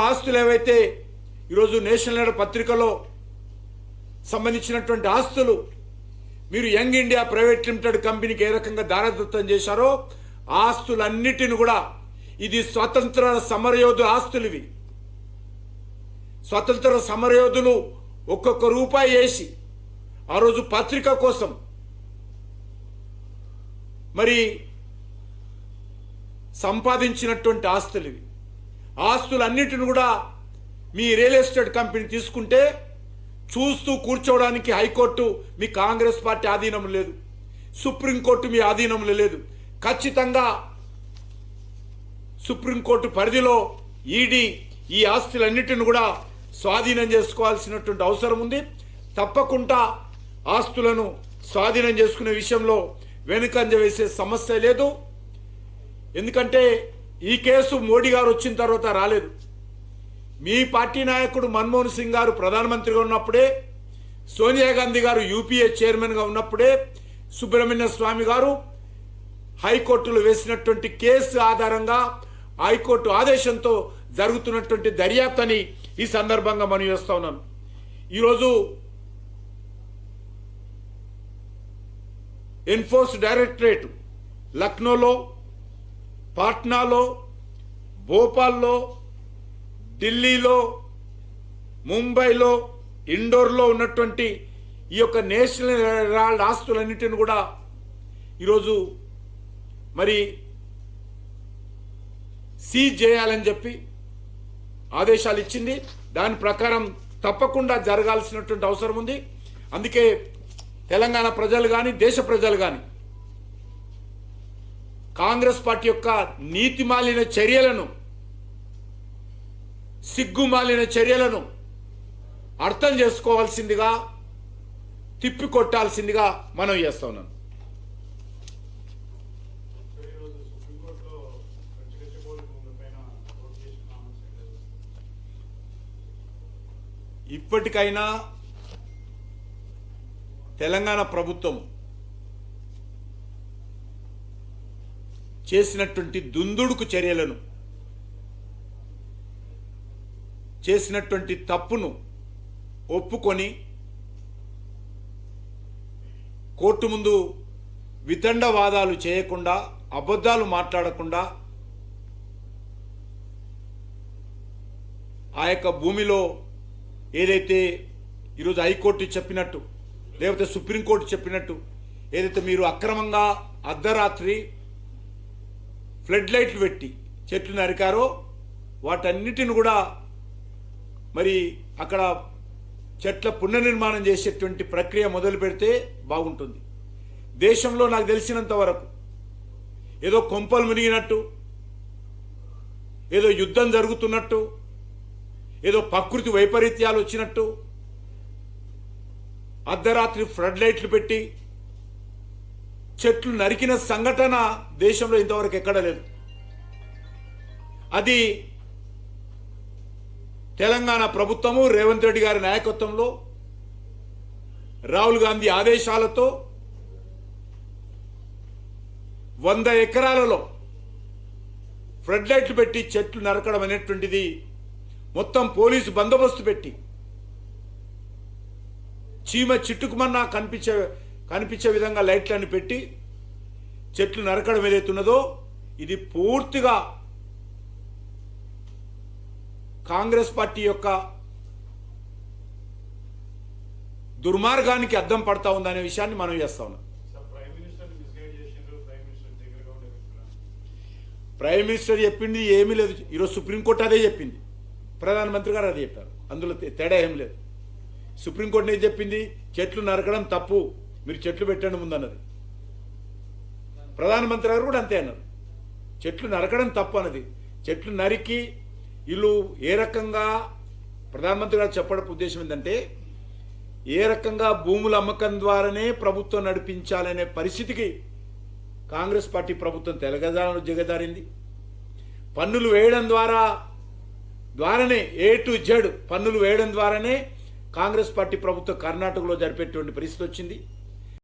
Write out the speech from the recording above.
ఆస్తులు ఏవైతే ఈరోజు నేషనల్ హెరాల్డ్ పత్రికలో సంబంధించినటువంటి ఆస్తులు మీరు యంగ్ ఇండియా ప్రైవేట్ లిమిటెడ్ కంపెనీకి ఏ రకంగా దారదత్తం చేశారో ఆస్తులన్నిటిని కూడా ఇది స్వతంత్ర సమరయోధుల ఆస్తులు. ఇవి స్వతంత్ర సమరయోధులు ఒక్కొక్క రూపాయి వేసి ఆ రోజు పత్రిక కోసం మరి సంపాదించినటువంటి ఆస్తులు. ఇవి ఆస్తులన్నిటిని కూడా మీ రియల్ ఎస్టేట్ కంపెనీ తీసుకుంటే చూస్తూ కూర్చోవడానికి హైకోర్టు మీ కాంగ్రెస్ పార్టీ ఆధీనంలో లేదు, సుప్రీంకోర్టు మీ ఆధీనంలో లేదు. ఖచ్చితంగా సుప్రీంకోర్టు పరిధిలో ఈడీ ఈ ఆస్తులన్నిటిని కూడా స్వాధీనం చేసుకోవాల్సినటువంటి అవసరం ఉంది. తప్పకుండా ఆస్తులను స్వాధీనం చేసుకునే విషయంలో వెనుకంజ వేసే సమస్య లేదు. ఎందుకంటే ఈ కేసు మోడీ గారు వచ్చిన తర్వాత రాలేదు. మీ పార్టీ నాయకుడు మన్మోహన్ సింగ్ గారు ప్రధానమంత్రిగా ఉన్నప్పుడే, సోనియా గాంధీ గారు యూపీఏ చైర్మన్గా ఉన్నప్పుడే సుబ్రహ్మణ్య స్వామి గారు హైకోర్టులో వేసినటువంటి కేసు ఆధారంగా హైకోర్టు ఆదేశంతో జరుగుతున్నటువంటి దర్యాప్తు అని ఈ సందర్భంగా మనం చేస్తా ఉన్నాను. ఈరోజు ఎన్ఫోర్స్ డైరెక్టరేట్ లక్నోలో, పాట్నాలో, భోపాల్లో, ఢిల్లీలో, ముంబైలో, ఇండోర్లో ఉన్నటువంటి ఈ యొక్క నేషనల్ హెరాల్డ్ ఆస్తులన్నింటిని కూడా ఈరోజు మరి సీజ్ చేయాలని చెప్పి ఆదేశాలు ఇచ్చింది. దాని ప్రకారం తప్పకుండా జరగాల్సినటువంటి అవసరం ఉంది. అందుకే తెలంగాణ ప్రజలు కానీ దేశ ప్రజలు కానీ కాంగ్రెస్ పార్టీ యొక్క నీతిమాలిన చర్యలను, సిగ్గుమాలిన చర్యలను అర్థం చేసుకోవాల్సిందిగా, తిప్పికొట్టాల్సిందిగా మనం చేస్తా ఉన్నాం. ఇప్పటికైనా తెలంగాణ ప్రభుత్వం చేసినటువంటి దుందుడుకు చర్యలను, చేసినటువంటి తప్పును ఒప్పుకొని కోర్టు ముందు వితండవాదాలు చేయకుండా, అబద్ధాలు మాట్లాడకుండా ఆ యొక్క భూమిలో ఏదైతే ఈరోజు హైకోర్టు చెప్పినట్టు, లేకపోతే సుప్రీంకోర్టు చెప్పినట్టు ఏదైతే మీరు అక్రమంగా అర్ధరాత్రి ఫ్లడ్ లైట్లు పెట్టి చెట్లు నరికారో వాటన్నిటిని కూడా మరి అక్కడ చెట్ల పునర్నిర్మాణం చేసేటువంటి ప్రక్రియ మొదలు పెడితే బాగుంటుంది. దేశంలో నాకు తెలిసినంత వరకు ఏదో కొంపలు మునిగినట్టు, ఏదో యుద్ధం జరుగుతున్నట్టు, ఏదో ప్రకృతి వైపరీత్యాలు వచ్చినట్టు అర్ధరాత్రి ఫ్లడ్ లైట్లు పెట్టి చెట్లు నరికిన సంఘటన దేశంలో ఇంతవరకు ఎక్కడ లేదు. అది తెలంగాణ ప్రభుత్వము రేవంత్ రెడ్డి గారి నాయకత్వంలో, రాహుల్ గాంధీ ఆదేశాలతో 100 ఎకరాలలో ఫ్లడ్ లైట్లు పెట్టి చెట్లు నరకడం అనేటువంటిది మొత్తం పోలీసు బందోబస్తు పెట్టి చీమ చిట్టుకుమన్నా కనిపించే విధంగా లైట్లను పెట్టి చెట్లు నరకడం ఏదైతున్నదో ఇది పూర్తిగా కాంగ్రెస్ పార్టీ యొక్క దుర్మార్గానికి అద్దం పడతా ఉందనే విషయాన్ని మనం చేస్తా ఉన్నాం. ప్రైమ్ మినిస్టర్ చెప్పింది ఏమీ లేదు. ఈరోజు సుప్రీంకోర్టు అదే చెప్పింది, ప్రధానమంత్రి గారు అదే చెప్పారు. అందులో తేడా ఏం లేదు. సుప్రీంకోర్టు ఏం చెప్పింది? చెట్లు నరకడం తప్పు, మీరు చెట్లు పెట్టండి ముందన్నది. ప్రధానమంత్రి గారు కూడా అంతే అన్నారు, చెట్లు నరకడం తప్పు అన్నది. చెట్లు నరికి వీళ్ళు ఏ రకంగా, ప్రధానమంత్రి గారు చెప్పడం ఉద్దేశం ఏంటంటే ఏ రకంగా భూముల అమ్మకం ద్వారానే ప్రభుత్వం నడిపించాలనే పరిస్థితికి కాంగ్రెస్ పార్టీ ప్రభుత్వం దిగజారింది. పన్నులు వేయడం ద్వారానే A to Z పన్నులు వేయడం ద్వారానే కాంగ్రెస్ పార్టీ ప్రభుత్వం కర్ణాటకలో జరిపేటువంటి పరిస్థితి వచ్చింది.